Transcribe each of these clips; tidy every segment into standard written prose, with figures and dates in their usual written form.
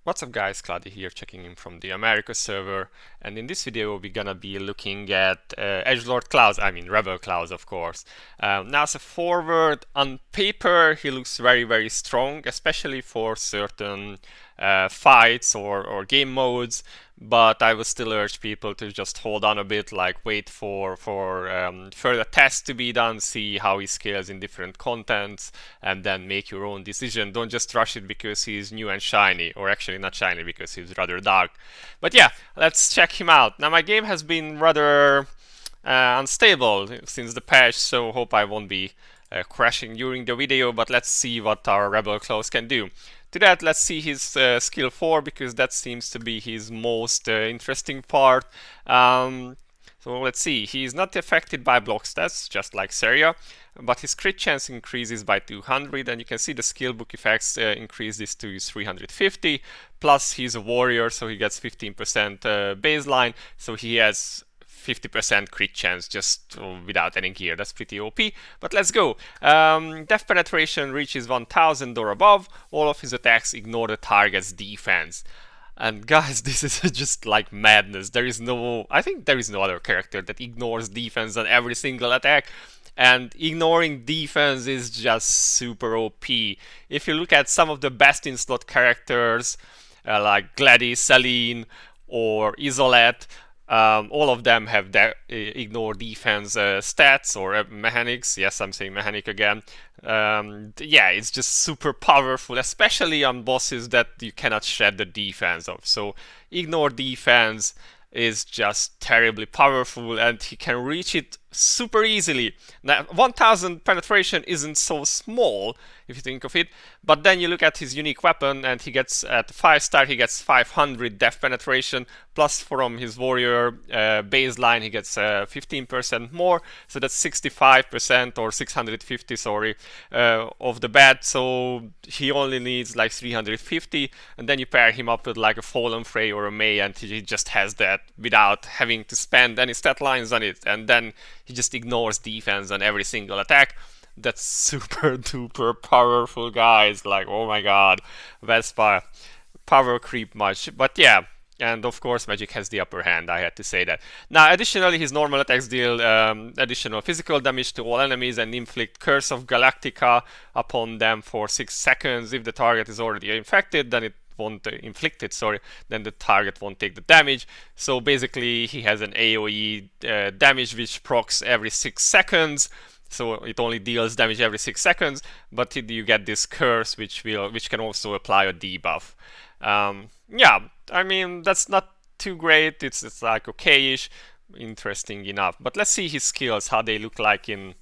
What's up guys, Cloudie here, checking in from the America server, and in this video we're gonna be looking at Edgelord Clouds, I mean Rebel Clouds of course. Now as a forward, on paper he looks very strong, especially for certain fights or game modes, but I would still urge people to just hold on a bit, like wait for further tests to be done, see how he scales in different contents, and then make your own decision. Don't just rush it because he's new and shiny, or actually not shiny because he's rather dark. But yeah, let's check him out. Now my game has been rather unstable since the patch, so hope I won't be crashing during the video, but let's see what our Rebel Claws can do. To that, let's see his skill 4, because that seems to be his most interesting part. So let's see, he's not affected by block stats, just like Seria, but his crit chance increases by 200, and you can see the skill book effects increase this to 350, plus he's a warrior, so he gets 15% baseline, so he has 50% crit chance just without any gear. That's pretty OP, but let's go. Def penetration reaches 1000 or above. All of his attacks ignore the target's defense. And guys, this is just like madness. I think there is no other character that ignores defense on every single attack. And ignoring defense is just super OP. If you look at some of the best in slot characters, like Cloudie, Celine, or Isolette, all of them have ignore defense stats or mechanics. Yes, I'm saying mechanic again. Yeah, it's just super powerful, especially on bosses that you cannot shed the defense of. So ignore defense is just terribly powerful, and he can reach it super easily. Now 1000 penetration isn't so small if you think of it, but then you look at his unique weapon and he gets, at 5-star he gets 500 def penetration, plus from his warrior baseline he gets 15% more, so that's 65% or 650, sorry, of the bat. So he only needs like 350, and then you pair him up with like a Fallen Frey or a May, and he just has that without having to spend any stat lines on it, and then he just ignores defense on every single attack. That's super duper powerful, guys. Like, oh my god, Vespa power creep much. But yeah, and of course magic has the upper hand, I had to say that. Now additionally, his normal attacks deal additional physical damage to all enemies and inflict Curse of Galactica upon them for 6 seconds. If the target is already infected, then it won't inflict it, sorry, then the target won't take the damage. So basically he has an AoE damage which procs every 6 seconds. So it only deals damage every 6 seconds, but you get this curse which can also apply a debuff. Yeah, I mean that's not too great. It's like okayish, interesting enough. But let's see his skills, how they look like in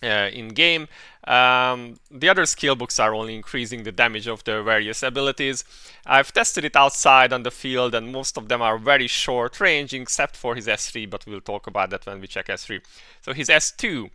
game. The other skill books are only increasing the damage of the various abilities. I've tested it outside on the field, and most of them are very short range except for his S3, but we'll talk about that when we check S3. So his S2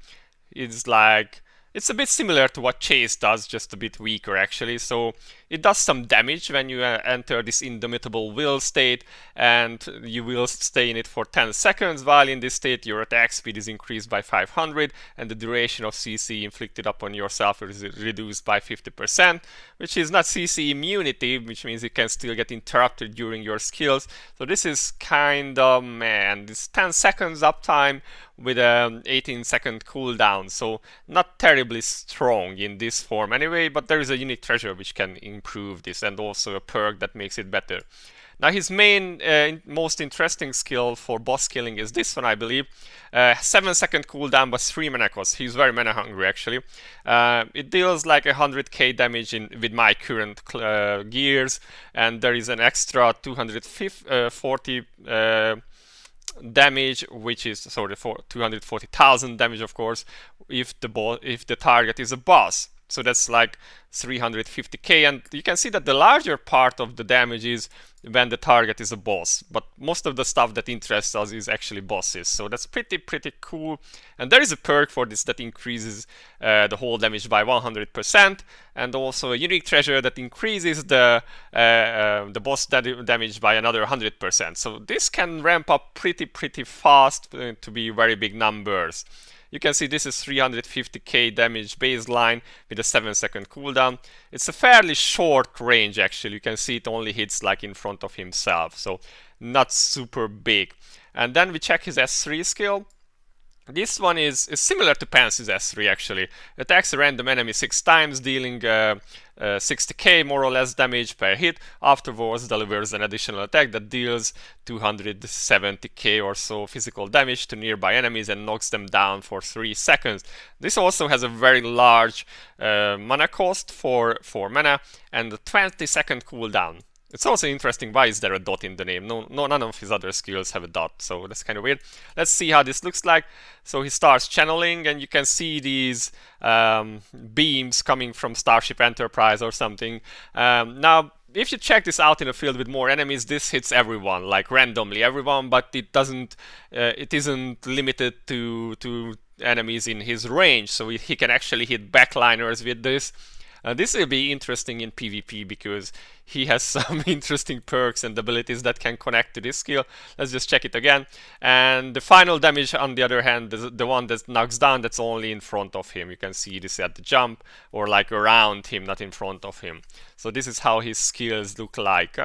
is like, it's a bit similar to what Chase does, just a bit weaker actually. So it does some damage when you enter this indomitable will state, and you will stay in it for 10 seconds. While in this state your attack speed is increased by 500, and the duration of CC inflicted upon yourself is reduced by 50%, which is not CC immunity, which means it can still get interrupted during your skills. So this is kind of, man, this 10 seconds uptime with an 18-second cooldown, so not terribly strong in this form anyway, but there is a unique treasure which can improve this, and also a perk that makes it better. Now his main, most interesting skill for boss killing is this one, I believe. 7-second cooldown but 3 mana cost. He's very mana hungry actually. It deals like 100k damage with my current gears, and there is an extra 240 damage, which is, sorry, for 240,000 damage of course, if the target is a boss. So that's like 350k, and you can see that the larger part of the damage is when the target is a boss, but most of the stuff that interests us is actually bosses, so that's pretty cool. And there is a perk for this that increases the whole damage by 100%, and also a unique treasure that increases the boss damage by another 100%. So this can ramp up pretty fast to be very big numbers. You can see this is 350k damage baseline with a 7-second cooldown. It's a fairly short range actually. You can see it only hits like in front of himself, so not super big. And then we check his S3 skill. This one is similar to Pansy's S3 actually. Attacks a random enemy 6 times, dealing 60k more or less damage per hit. Afterwards delivers an additional attack that deals 270k or so physical damage to nearby enemies and knocks them down for 3 seconds. This also has a very large mana cost for 4 mana and a 20-second cooldown. It's also interesting, why is there a dot in the name? None of his other skills have a dot, so that's kind of weird. Let's see how this looks like. So he starts channeling, and you can see these beams coming from Starship Enterprise or something. Now, if you check this out in a field with more enemies, this hits everyone, like randomly everyone, but it isn't limited to enemies in his range, so he can actually hit backliners with this. This will be interesting in PvP because he has some interesting perks and abilities that can connect to this skill. Let's just check it again. And the final damage, on the other hand, is the one that knocks down, that's only in front of him. You can see this at the jump, or like around him, not in front of him. So this is how his skills look like.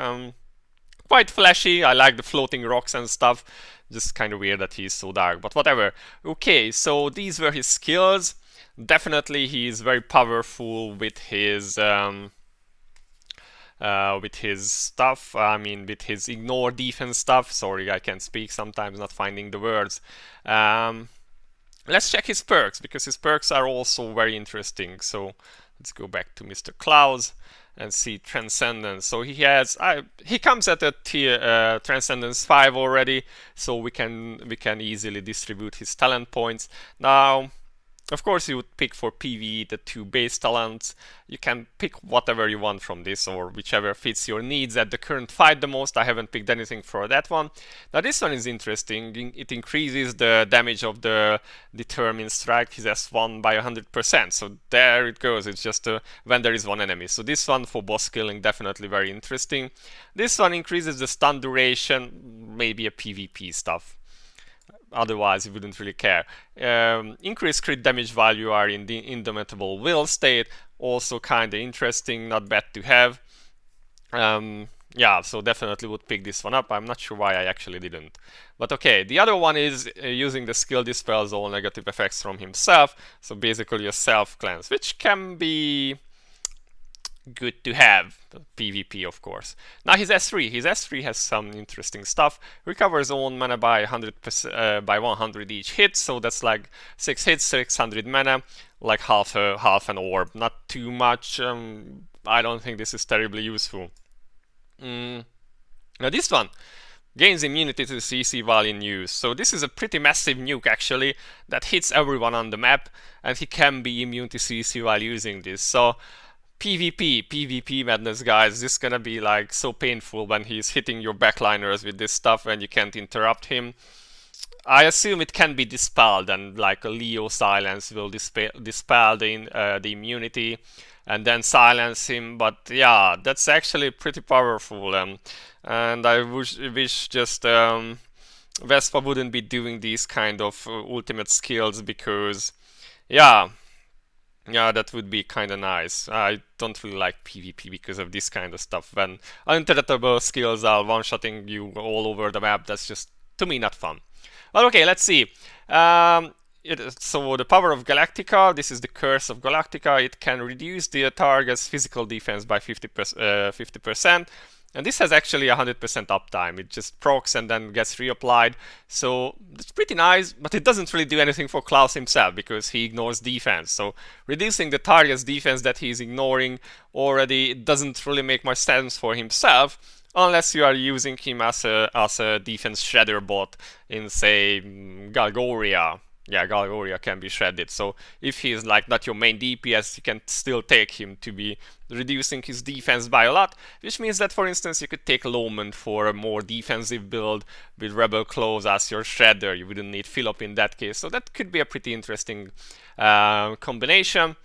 Quite flashy. I like the floating rocks and stuff. Just kind of weird that he's so dark, but whatever. Okay, so these were his skills. Definitely he's very powerful with his stuff. I mean, with his ignore defense stuff. Sorry, I can't speak sometimes, not finding the words. Let's check his perks, because his perks are also very interesting. So let's go back to Mr. Cloudie and see Transcendence. So he comes at a tier Transcendence 5 already, so we can easily distribute his talent points. Now, of course, you would pick for PvE the 2 base talents. You can pick whatever you want from this, or whichever fits your needs at the current fight the most. I haven't picked anything for that one. Now this one is interesting. It increases the damage of the determined strike, his S1, by 100%. So there it goes. It's just when there is one enemy. So this one for boss killing, definitely very interesting. This one increases the stun duration, maybe a PvP stuff. Otherwise, you wouldn't really care. Increased crit damage while you are in the indomitable will state, also kind of interesting, not bad to have. Yeah, so definitely would pick this one up. I'm not sure why I actually didn't. But okay, the other one is using the skill dispels all negative effects from himself. So basically a self-cleanse, which can be good to have. PvP, of course. Now his S3 has some interesting stuff. Recovers own mana by 100% by 100 each hit, so that's like 6 hits, 600 mana, like half an orb. Not too much. I don't think this is terribly useful. Now this one gains immunity to CC while in use. So this is a pretty massive nuke actually that hits everyone on the map, and he can be immune to CC while using this. So PvP madness, guys. This is gonna be like so painful when he's hitting your backliners with this stuff and you can't interrupt him. I assume it can be dispelled, and like a Leo silence will dispel the immunity and then silence him. But yeah, that's actually pretty powerful, and I wish just Vespa wouldn't be doing these kind of ultimate skills, because yeah, that would be kind of nice. I don't really like PvP because of this kind of stuff. When uninterruptible skills are one-shotting you all over the map, that's just, to me, not fun. Well, okay, let's see. So the power of Galactica, this is the curse of Galactica. It can reduce the target's physical defense by 50%. And this has actually 100% uptime. It just procs and then gets reapplied. So it's pretty nice, but it doesn't really do anything for Klaus himself because he ignores defense. So reducing the target's defense that he's ignoring already, it doesn't really make much sense for himself, unless you are using him as a defense shredder bot in, say, Galgoria. Yeah, Galgoria can be shredded. So if he's like not your main DPS, you can still take him to be reducing his defense by a lot, which means that, for instance, you could take Loman for a more defensive build with Rebel Claws as your shredder. You wouldn't need Philip in that case. So that could be a pretty interesting combination.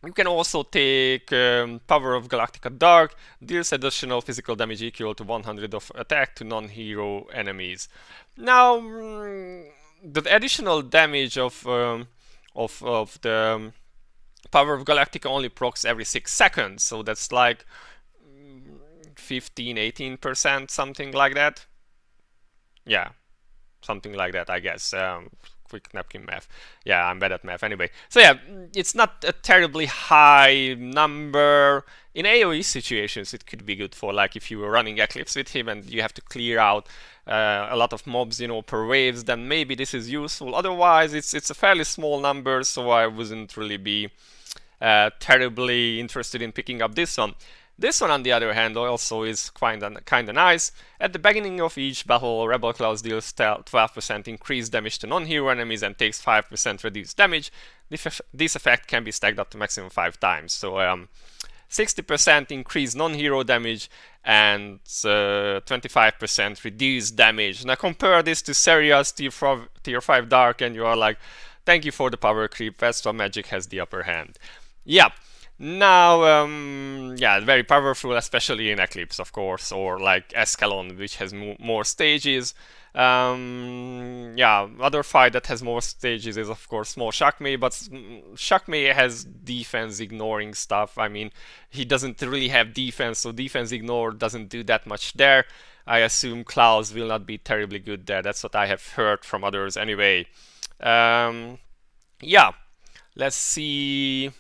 You can also take Power of Galactica Dark, deals additional physical damage equal to 100 of attack to non-hero enemies. Now, the additional damage of the power of Galactica only procs every 6 seconds, so that's like 15-18%, something like that. Yeah, something like that, I guess. Quick napkin math. Yeah, I'm bad at math anyway. So yeah, it's not a terribly high number. In AoE situations, it could be good for, like, if you were running Eclipse with him and you have to clear out a lot of mobs, you know, per waves, then maybe this is useful. Otherwise, it's a fairly small number, so I wouldn't really be terribly interested in picking up this one. This one, on the other hand, also is kinda nice. At the beginning of each battle, Rebel Claws deals 12% increased damage to non-hero enemies and takes 5% reduced damage. This effect can be stacked up to maximum 5 times. So 60% increased non-hero damage and 25% reduced damage. Now compare this to Seria's tier 5 Dark and you are like, thank you for the power creep, Vespa Magic has the upper hand. Yeah. Now, yeah, very powerful, especially in Eclipse, of course, or like Escalon, which has more stages. Yeah, other fight that has more stages is, of course, small Shakmei, but Shakmei has defense ignoring stuff. I mean, he doesn't really have defense, so defense ignore doesn't do that much there. I assume Klaus will not be terribly good there. That's what I have heard from others anyway. Yeah, let's see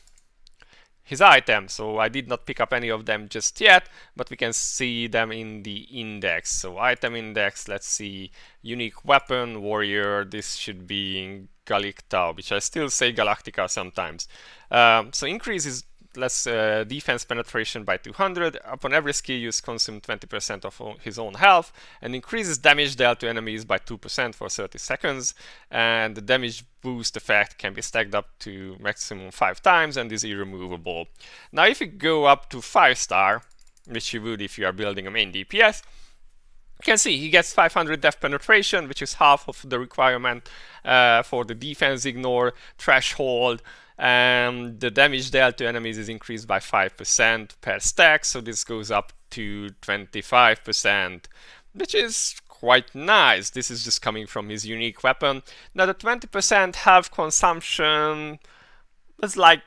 his items. So I did not pick up any of them just yet, but we can see them in the index. So item index, let's see, unique weapon, warrior, this should be in Galactica, which I still say Galactica sometimes. So increases less defense penetration by 200. Upon every skill use, consume 20% of his own health, and increases damage dealt to enemies by 2% for 30 seconds. And the damage boost effect can be stacked up to maximum 5 times and is irremovable. Now if you go up to 5-star, which you would if you are building a main DPS, you can see he gets 500 depth penetration, which is half of the requirement for the defense ignore threshold. And the damage dealt to enemies is increased by 5% per stack, so this goes up to 25%, which is quite nice. This is just coming from his unique weapon. Now the 20% health consumption is like,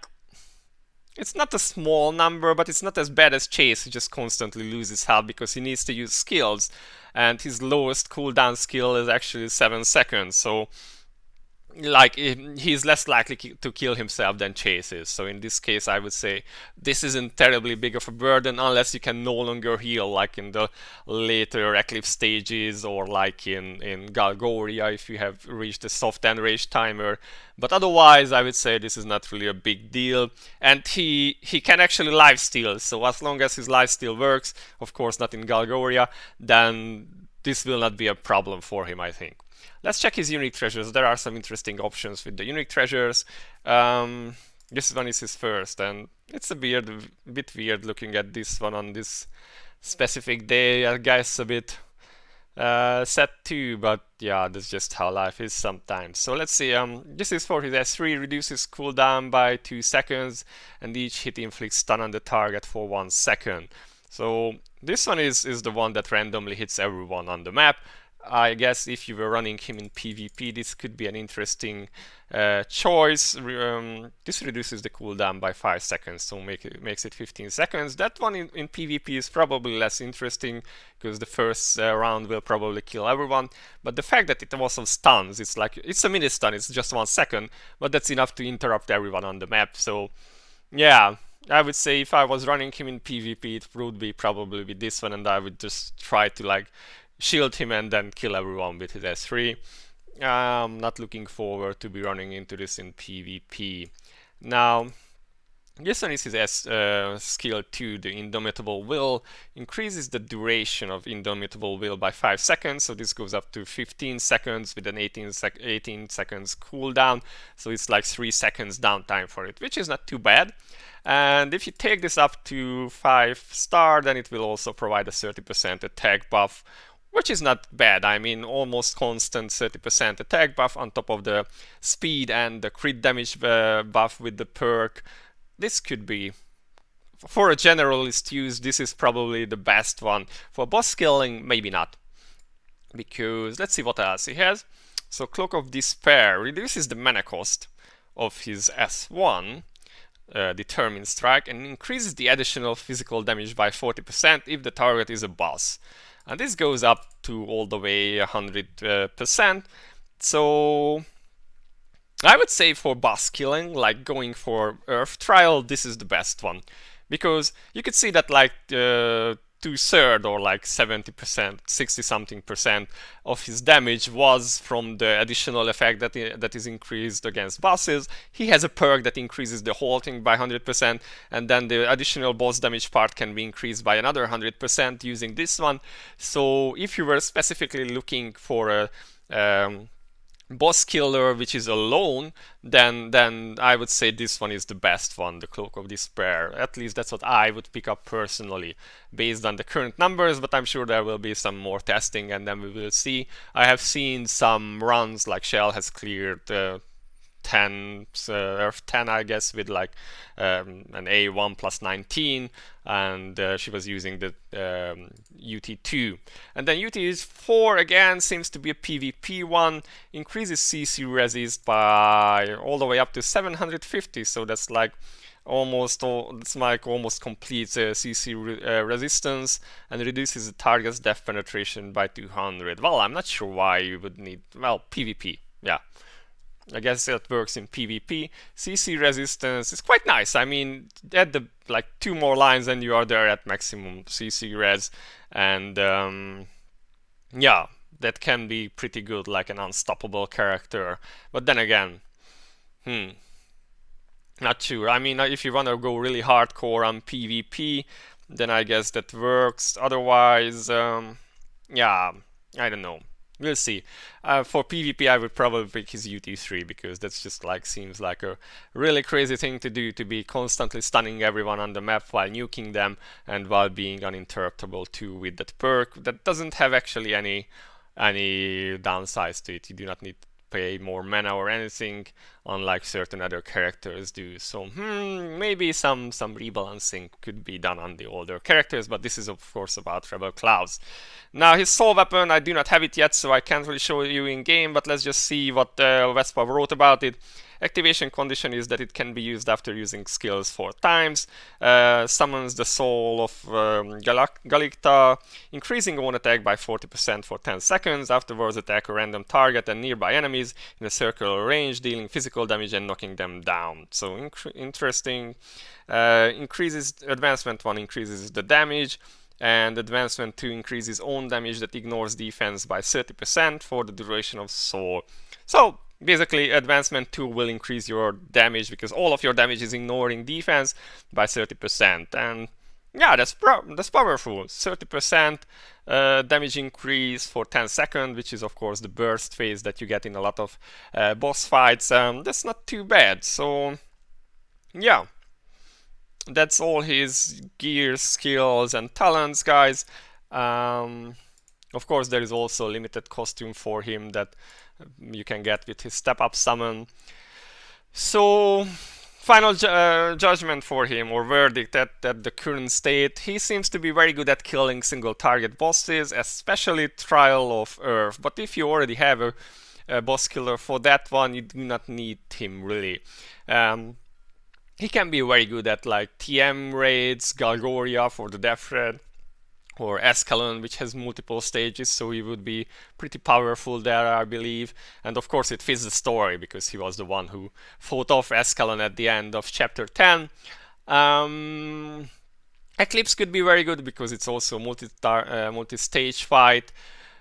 it's not a small number, but it's not as bad as Chase, who just constantly loses health because he needs to use skills, and his lowest cooldown skill is actually 7 seconds, so like he's less likely to kill himself than Chase is. So in this case, I would say this isn't terribly big of a burden unless you can no longer heal, like in the later Eclipse stages or like in Galgoria if you have reached the soft enrage timer. But otherwise, I would say this is not really a big deal. And he can actually lifesteal, so as long as his lifesteal works, of course not in Galgoria, then this will not be a problem for him, I think. Let's check his unique treasures. There are some interesting options with the unique treasures. This one is his first, and it's a bit weird looking at this one on this specific day. I guess a bit sad too, but yeah, that's just how life is sometimes. So let's see. This is for his S3, reduces cooldown by 2 seconds, and each hit inflicts stun on the target for 1 second. So this one is the one that randomly hits everyone on the map. I guess if you were running him in PvP, this could be an interesting choice. This reduces the cooldown by 5 seconds, so makes it 15 seconds. That one in PvP is probably less interesting, because the first round will probably kill everyone. But the fact that it also stuns, it's a mini stun, it's just 1 second, but that's enough to interrupt everyone on the map. So yeah, I would say if I was running him in PvP, it would be probably with this one, and I would just try to like shield him and then kill everyone with his S3. I'm not looking forward to be running into this in PvP. Now, this one is his skill 2, the Indomitable Will. Increases the duration of Indomitable Will by 5 seconds, so this goes up to 15 seconds with an 18 seconds cooldown, so it's like 3 seconds downtime for it, which is not too bad. And if you take this up to 5-star, then it will also provide a 30% attack buff, which is not bad. I mean, almost constant 30% attack buff on top of the speed and the crit damage buff with the perk. This could be, for a generalist use, this is probably the best one. For boss scaling, maybe not. Because let's see what else he has. So Cloak of Despair reduces the mana cost of his S1 determined strike and increases the additional physical damage by 40% if the target is a boss. And this goes up to all the way 100%. So I would say for boss killing, like going for Earth Trial, this is the best one. Because you could see that like 2/3 or like 70%, 60 something percent of his damage was from the additional effect that is increased against bosses. He has a perk that increases the whole thing by 100%, and then the additional boss damage part can be increased by another 100% using this one. So if you were specifically looking for a boss killer which is alone, then I would say this one is the best one, the Cloak of Despair. At least that's what I would pick up personally based on the current numbers, but I'm sure there will be some more testing and then we will see. I have seen some runs like Shell has cleared 10 Earth 10 I guess with like an A1 plus 19, and she was using the UT2, and then UT4 again seems to be a PvP one, increases CC resist by all the way up to 750, so that's like almost complete CC resistance, and reduces the target's depth penetration by 200. Well, I'm not sure why you would need, well, PvP, yeah. I guess it works in PvP. CC resistance is quite nice. I mean, add the like 2 more lines and you are there at maximum CC res, and yeah, that can be pretty good, like an unstoppable character. But then again, not sure. I mean, if you want to go really hardcore on PvP, then I guess that works. Otherwise, yeah, I don't know. We'll see. For PvP, I would probably pick his UT3 because that's just like seems like a really crazy thing to do, to be constantly stunning everyone on the map while nuking them and while being uninterruptible too with that perk that doesn't have actually any downsides to it. You do not need to pay more mana or anything, unlike certain other characters do. So maybe some rebalancing could be done on the older characters, but this is of course about Rebel Clouds. Now his soul weapon, I do not have it yet, so I can't really show you in game, but let's just see what Vespa wrote about it. Activation condition is that it can be used after using skills 4 times. Summons the soul of Galicta, increasing own attack by 40% for 10 seconds. Afterwards, attack a random target and nearby enemies in a circular range, dealing physical damage and knocking them down. So interesting. Increases advancement 1 increases the damage, and advancement 2 increases own damage that ignores defense by 30% for the duration of soul. So basically, advancement 2 will increase your damage because all of your damage is ignoring defense by 30%. And yeah, that's powerful. 30% damage increase for 10 seconds, which is of course the burst phase that you get in a lot of boss fights. That's not too bad. So yeah, that's all his gear, skills, and talents, guys. Of course, there is also a limited costume for him that you can get with his step-up summon. So, final judgment for him, or verdict at the current state. He seems to be very good at killing single target bosses, especially Trial of Earth. But if you already have a boss killer for that one, you do not need him really. He can be very good at like TM raids, Galgoria for the Death Thread, or Escalon, which has multiple stages, so he would be pretty powerful there, I believe. And of course it fits the story, because he was the one who fought off Escalon at the end of chapter 10. Eclipse could be very good, because it's also multi-stage fight.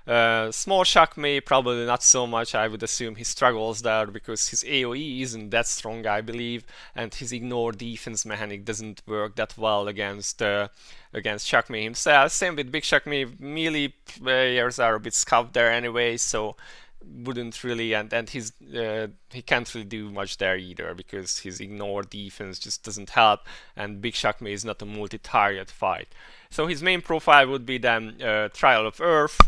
Small Shakmei, probably not so much. I would assume he struggles there because his AoE isn't that strong, I believe, and his ignore defense mechanic doesn't work that well against Shakmei himself. Same with Big Shakmei. Melee players are a bit scuffed there anyway, so wouldn't really, and his he can't really do much there either, because his ignore defense just doesn't help, and Big Shakmei is not a multi-target fight. So his main profile would be then Trial of Earth,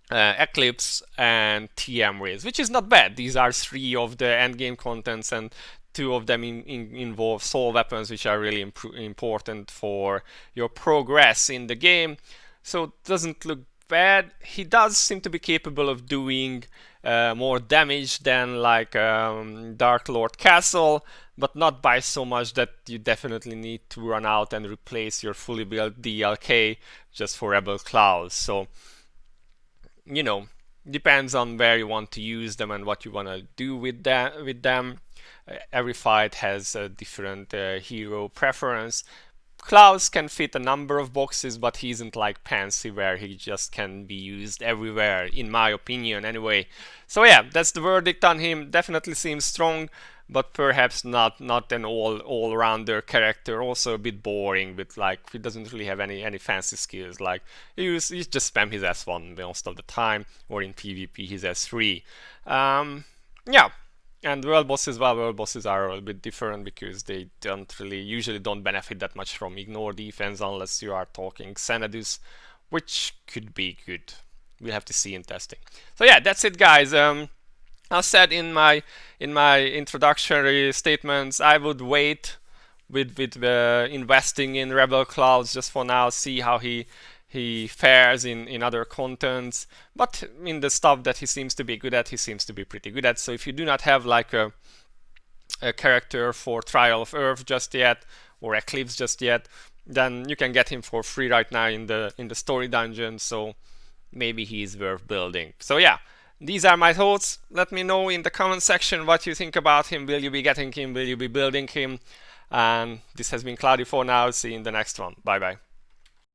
Eclipse, and TM Rays, which is not bad. These are 3 of the endgame contents, and 2 of them involve soul weapons, which are really important for your progress in the game. So it doesn't look bad. He does seem to be capable of doing more damage than like Dark Lord Castle, but not by so much that you definitely need to run out and replace your fully built DLK just for Rebel Clouds. So, you know, depends on where you want to use them and what you want to do with them. Every fight has a different hero preference. Clouds can fit a number of boxes, but he isn't like Pansy where he just can be used everywhere, in my opinion anyway. So yeah, that's the verdict on him. Definitely seems strong, but perhaps not an all-rounder character. Also a bit boring, with like he doesn't really have any fancy skills. Like he just spam his S1 most of the time, or in PvP his S3. Yeah. And world bosses, well, world bosses are a little bit different because they usually don't benefit that much from ignore defense unless you are talking Xanadus, which could be good. We'll have to see in testing. So yeah, that's it, guys. As said in my introductory statements, I would wait with investing in Rebel Clouds just for now, see how he fares in other contents, but in the stuff that he seems to be good at, he seems to be pretty good at. So if you do not have like a character for Trial of Earth just yet, or Eclipse just yet, then you can get him for free right now in the story dungeon, so maybe he's worth building. So yeah, these are my thoughts. Let me know in the comment section what you think about him. Will you be getting him? Will you be building him? And this has been Cloudie for now. See you in the next one. Bye bye.